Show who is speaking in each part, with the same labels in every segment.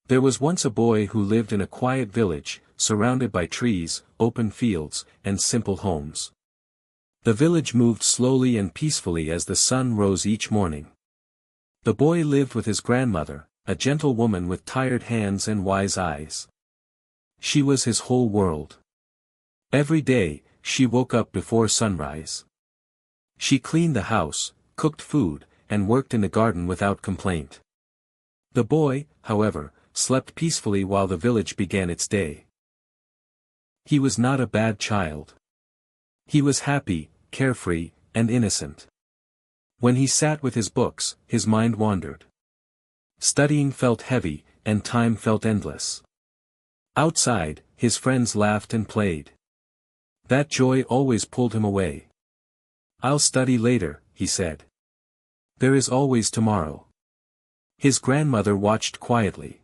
Speaker 1: There was once a boy who lived in a quiet village, surrounded by trees, open fields, and simple homes. The village moved slowly and peacefully as the sun rose each morning. The boy lived with his grandmother, a gentle woman with tired hands and wise eyes. She was his whole world. Every day, she woke up before sunrise. She cleaned the house, cooked food, and worked in the garden without complaint. The boy, however, slept peacefully while the village began its day. He was not a bad child. He was happy, carefree, and innocent. When he sat with his books, his mind wandered. Studying felt heavy, and time felt endless. Outside, his friends laughed and played. That joy always pulled him away. "I'll study later," he said. "There is always tomorrow." His grandmother watched quietly.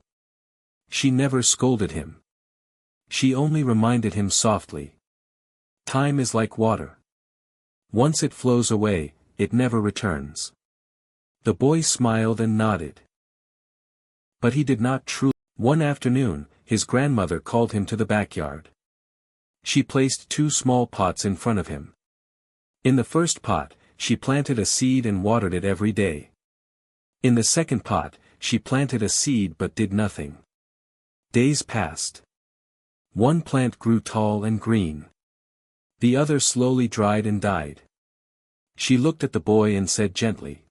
Speaker 1: She never scolded him. She only reminded him softly. Time is like water. Once it flows away, it never returns. The boy smiled and nodded. But he did not truly. One afternoon, his grandmother called him to the backyard. She placed 2 small pots in front of him. In the first pot, she planted a seed and watered it every day. In the second pot, she planted a seed but did nothing. Days passed. One plant grew tall and green. The other slowly dried and died. She looked at the boy and said gently,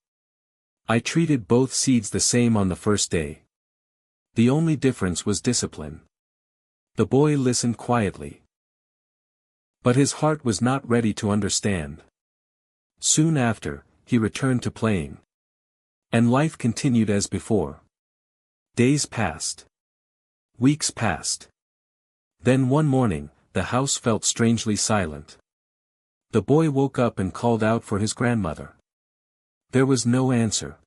Speaker 1: "I treated both seeds the same on the first day. The only difference was discipline." The boy listened quietly. But his heart was not ready to understand. Soon after, he returned to playing. And life continued as before. Days passed. Weeks passed. Then one morning, the house felt strangely silent. The boy woke up and called out for his grandmother. There was no answer.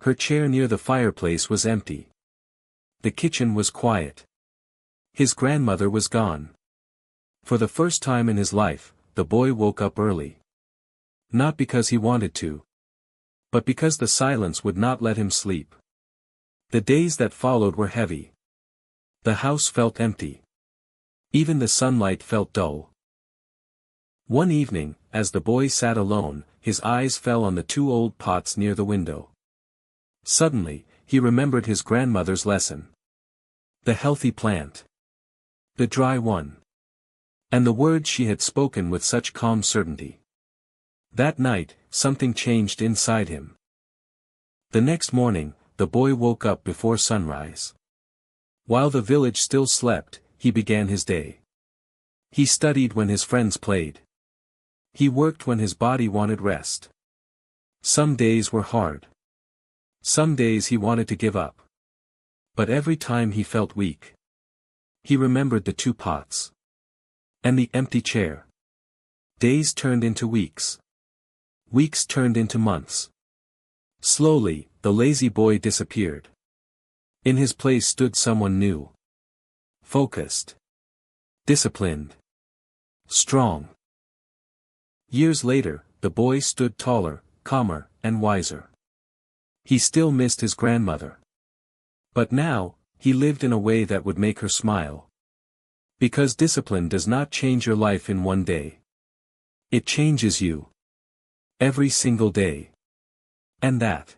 Speaker 1: Her chair near the fireplace was empty. The kitchen was quiet. His grandmother was gone. For the first time in his life, the boy woke up early. Not because he wanted to, but because the silence would not let him sleep. The days that followed were heavy. The house felt empty. Even the sunlight felt dull. One evening, as the boy sat alone, his eyes fell on the 2 old pots near the window. Suddenly, he remembered his grandmother's lesson. The healthy plant. The dry one. And the words she had spoken with such calm certainty. That night, something changed inside him. The next morning, the boy woke up before sunrise. While the village still slept, he began his day. He studied when his friends played. He worked when his body wanted rest. Some days were hard. Some days he wanted to give up. But every time he felt weak. He remembered the 2 pots. And the empty chair. Days turned into weeks. Weeks turned into months. Slowly, the lazy boy disappeared. In his place stood someone new. Focused. Disciplined. Strong. Years later, the boy stood taller, calmer, and wiser. He still missed his grandmother. But now, he lived in a way that would make her smile. Because discipline does not change your life in one day. It changes you. Every single day. And that